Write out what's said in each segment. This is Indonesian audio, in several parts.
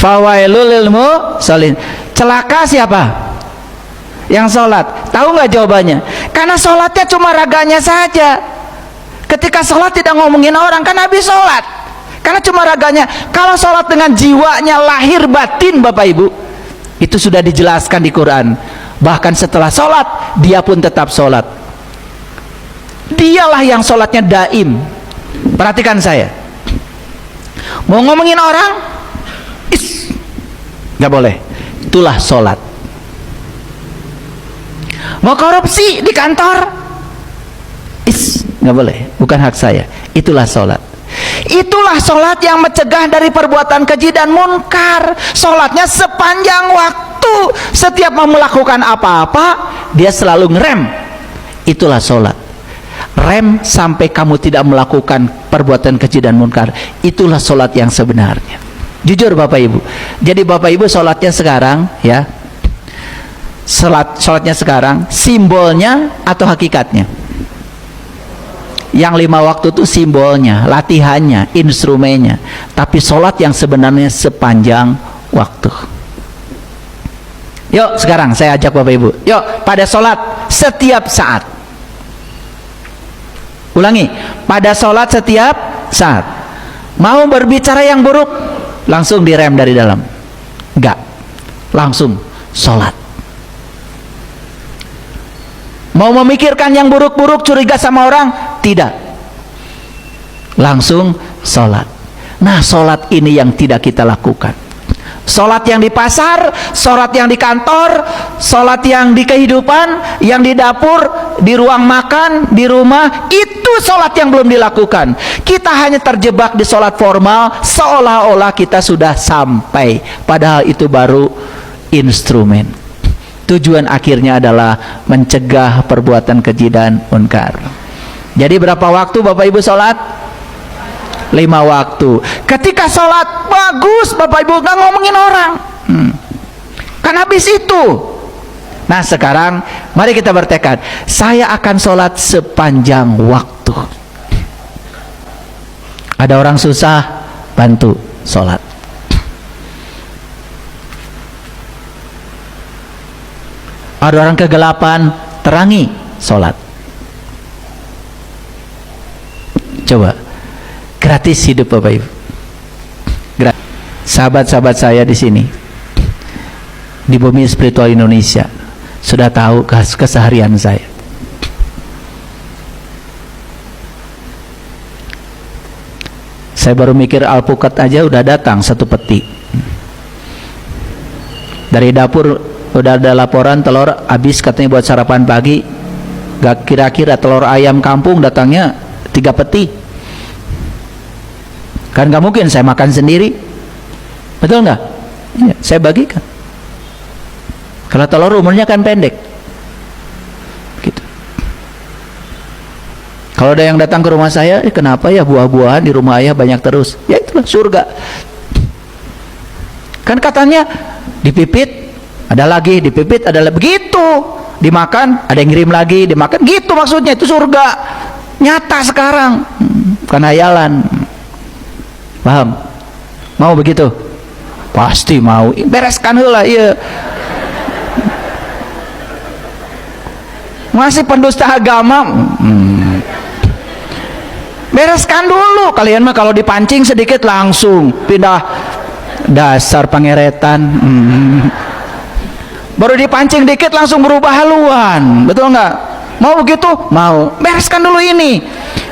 Fawailul lil musallin. Celaka siapa? Yang sholat. Tahu nggak jawabannya? Karena sholatnya cuma raganya saja. Ketika sholat tidak ngomongin orang, kan habis sholat. Karena cuma raganya. Kalau sholat dengan jiwanya, lahir batin, Bapak Ibu, itu sudah dijelaskan di Quran. Bahkan setelah sholat, dia pun tetap sholat. Dialah yang sholatnya daim. Perhatikan saya. Mau ngomongin orang, nggak boleh. Itulah sholat. Mau korupsi di kantor, nggak boleh. Bukan hak saya. Itulah sholat. Itulah sholat yang mencegah dari perbuatan keji dan munkar. Sholatnya sepanjang waktu. Setiap mau melakukan apa-apa, dia selalu ngerem. Itulah sholat. Rem sampai kamu tidak melakukan perbuatan keji dan munkar. Itulah sholat yang sebenarnya. Jujur Bapak Ibu. Jadi Bapak Ibu sholatnya sekarang, ya, sholatnya sekarang simbolnya atau hakikatnya? Yang 5 waktu itu simbolnya, latihannya, instrumennya. Tapi sholat yang sebenarnya sepanjang waktu. Yuk sekarang saya ajak Bapak Ibu, yuk pada sholat setiap saat. Ulangi, pada sholat setiap saat. Mau berbicara yang buruk, langsung direm dari dalam. Enggak, langsung sholat. Mau memikirkan yang buruk-buruk, curiga sama orang, tidak, langsung sholat. Nah, sholat ini yang tidak kita lakukan. Sholat yang di pasar, sholat yang di kantor, sholat yang di kehidupan, yang di dapur, di ruang makan, di rumah, itu sholat yang belum dilakukan. Kita hanya terjebak di sholat formal, seolah-olah kita sudah sampai, padahal itu baru instrumen. Tujuan akhirnya adalah mencegah perbuatan keji dan munkar. Jadi berapa waktu Bapak Ibu sholat? 5 waktu. Ketika sholat bagus Bapak Ibu, nggak ngomongin orang, kan habis itu. Nah sekarang mari kita bertekad, saya akan sholat sepanjang waktu. Ada orang susah, bantu sholat. Ada orang kegelapan, terangi sholat. Coba, gratis hidup Bapak Ibu. Sahabat-sahabat saya di sini, di bumi spiritual Indonesia, sudah tahu keseharian saya. Saya baru mikir alpukat aja udah datang 1 peti. Dari dapur udah ada laporan telur habis katanya buat sarapan pagi. Gak kira-kira telur ayam kampung datangnya 3 peti. Kan gak mungkin saya makan sendiri, betul nggak? Ya, saya bagikan. Kalau telur umurnya kan pendek, gitu. Kalau ada yang datang ke rumah saya, kenapa ya buah-buahan di rumah ayah banyak terus? Ya itulah surga. Kan katanya dipipit, ada lagi, dipipit, ada lagi, begitu. Dimakan, ada yang ngirim lagi, dimakan, gitu maksudnya. Itu surga nyata sekarang, bukan hayalan. Paham? Mau begitu? Pasti mau. Bereskan heula ieu. Masih pendusta agama. Bereskan dulu. Kalian mah kalau dipancing sedikit langsung pindah, dasar pangeretan. Baru dipancing dikit langsung berubah haluan. Betul nggak? Mau begitu? Mau. Bereskan dulu ini.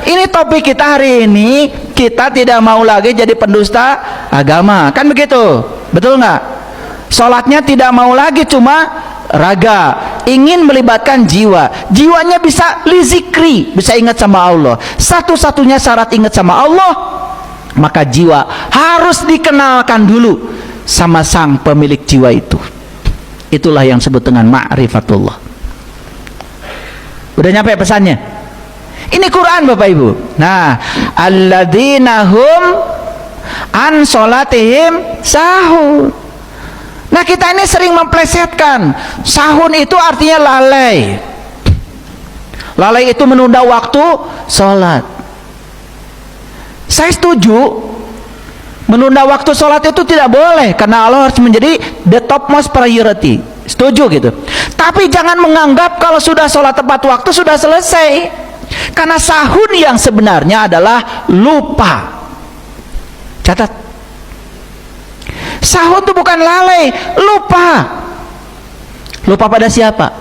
Ini topik kita hari ini. Kita tidak mau lagi jadi pendusta agama, kan begitu? Betul nggak? Sholatnya tidak mau lagi cuma raga, ingin melibatkan jiwa. Jiwanya bisa lizikri, bisa ingat sama Allah. Satu-satunya syarat ingat sama Allah, maka jiwa harus dikenalkan dulu sama sang pemilik jiwa itu. Itulah yang disebut dengan ma'rifatullah. Udah nyampe pesannya? Ini Quran Bapak Ibu. Nah, alladzina hum an sholatihim sahun. Nah kita ini sering memplesetkan. Sahun itu artinya lalai. Lalai itu menunda waktu sholat. Saya setuju Menunda waktu sholat itu tidak boleh, karena Allah harus menjadi the topmost priority. Setuju gitu. Tapi jangan menganggap kalau sudah sholat tepat waktu sudah selesai. Karena sahun yang sebenarnya adalah lupa. Catat. Sahun itu bukan lalai, lupa. Lupa pada siapa?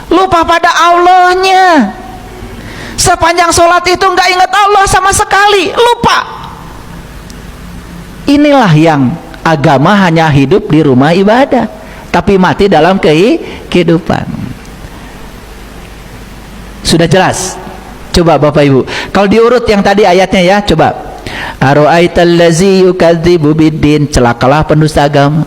Lupa pada Allahnya. Sepanjang sholat itu nggak ingat Allah sama sekali, lupa. Inilah yang agama hanya hidup di rumah ibadah, tapi mati dalam kehidupan. Sudah jelas? Coba Bapak Ibu, kalau diurut yang tadi ayatnya ya, coba. Ara'aital ladzi yukadzibu biddin, celakalah pendusta agama.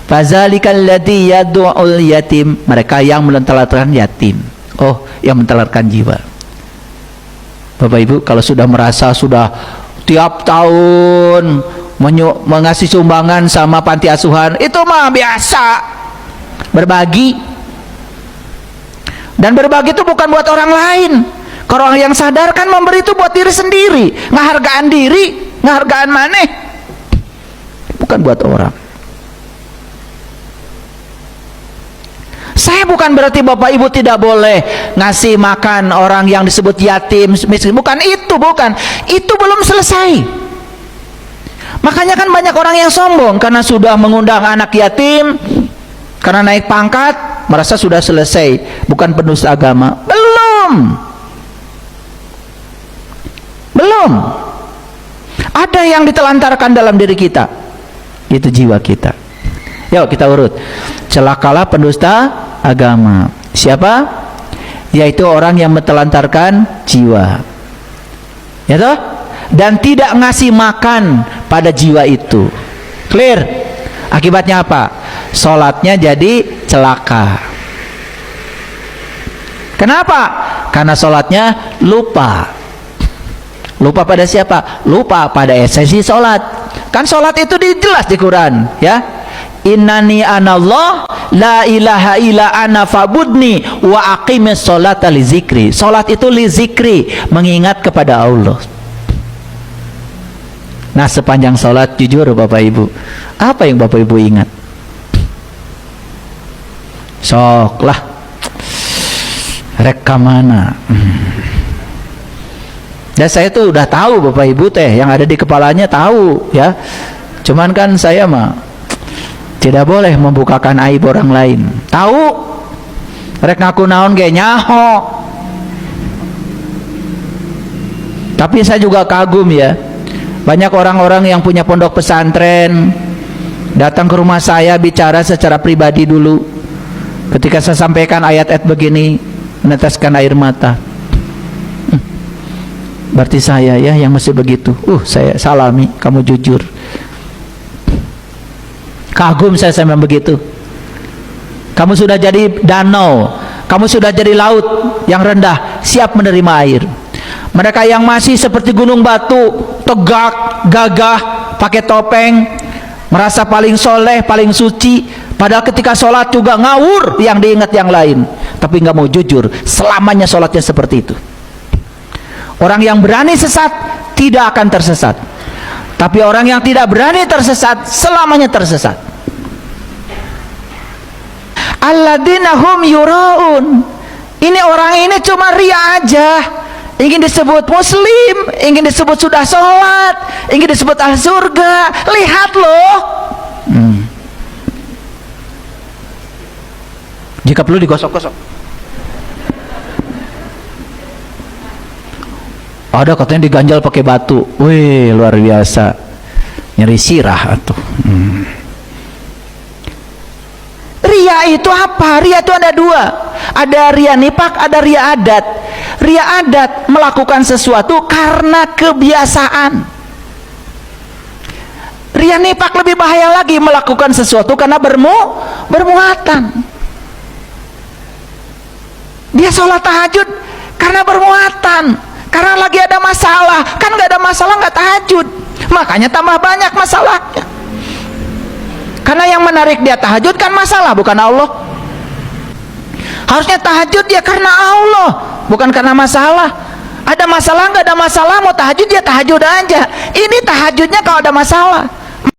Fazalikal ladzi yad'ul yatim, mereka yang menelantarkan yatim. Oh, yang menelantarkan jiwa. Bapak Ibu, kalau sudah merasa sudah tiap tahun mengasih sumbangan sama panti asuhan, itu mah biasa. Berbagi. Dan berbagi itu bukan buat orang lain. Kalau orang yang sadar kan memberi itu buat diri sendiri. Ngehargaan diri, ngehargaan maneh. Bukan buat orang. Saya bukan berarti Bapak Ibu tidak boleh ngasih makan orang yang disebut yatim, miskin. Bukan itu, bukan. Itu belum selesai. Makanya kan banyak orang yang sombong karena sudah mengundang anak yatim, karena naik pangkat, merasa sudah selesai. Bukan pendusta agama. Belum. Belum. Ada yang ditelantarkan dalam diri kita. Itu jiwa kita. Yuk kita urut. Celakalah pendusta agama. Siapa? Yaitu orang yang menelantarkan jiwa. Ya toh? Dan tidak ngasih makan pada jiwa itu. Clear? Akibatnya apa? Sholatnya jadi celaka. Kenapa? Karena sholatnya lupa. Lupa pada siapa? Lupa pada esensi sholat. Kan sholat itu jelas di Quran, ya. Innani anallah la ilaha illa ana fa'budni wa aqimis sholata li zikri. Sholat itu li zikri, mengingat kepada Allah. Nah, sepanjang sholat jujur Bapak Ibu, apa yang Bapak Ibu ingat? Sok lah, rek mana? Dan saya tuh udah tahu Bapak Ibu teh, yang ada di kepalanya tahu ya. Cuman kan saya mah tidak boleh membukakan aib orang lain. Tahu? Rek ngaku naon ge nyaho. Tapi saya juga kagum ya. Banyak orang-orang yang punya pondok pesantren datang ke rumah saya bicara secara pribadi dulu. Ketika saya sampaikan ayat-ayat begini, meneteskan air mata. Berarti saya ya yang masih begitu. Saya salami, kamu jujur. Kagum saya sama begitu. Kamu sudah jadi danau, kamu sudah jadi laut yang rendah, siap menerima air. Mereka yang masih seperti gunung batu, tegak, gagah, pakai topeng, merasa paling soleh, paling suci, padahal ketika sholat juga ngawur yang diingat yang lain, tapi nggak mau jujur, selamanya sholatnya seperti itu. Orang yang berani sesat tidak akan tersesat, tapi orang yang tidak berani tersesat selamanya tersesat. Alladzina hum yuraun. Ini orang ini cuma ria aja, ingin disebut muslim, ingin disebut sudah sholat, ingin disebut ahli surga. Lihat loh. Jika perlu digosok-gosok. Ada katanya diganjal pakai batu. Wih, luar biasa. Nyeri sirah atuh. Ria itu apa? Ria itu ada dua. Ada ria nifak, ada ria adat. Ria adat melakukan sesuatu karena kebiasaan. Ria nifak lebih bahaya lagi, melakukan sesuatu karena bermuatan. Dia sholat tahajud karena bermuatan, karena lagi ada masalah. Kan nggak ada masalah nggak tahajud, makanya tambah banyak masalahnya. Karena yang menarik dia tahajud kan masalah, bukan Allah. Harusnya tahajud dia karena Allah, bukan karena masalah. Ada masalah nggak ada masalah, mau tahajud ya tahajud aja. Ini tahajudnya kalau ada masalah.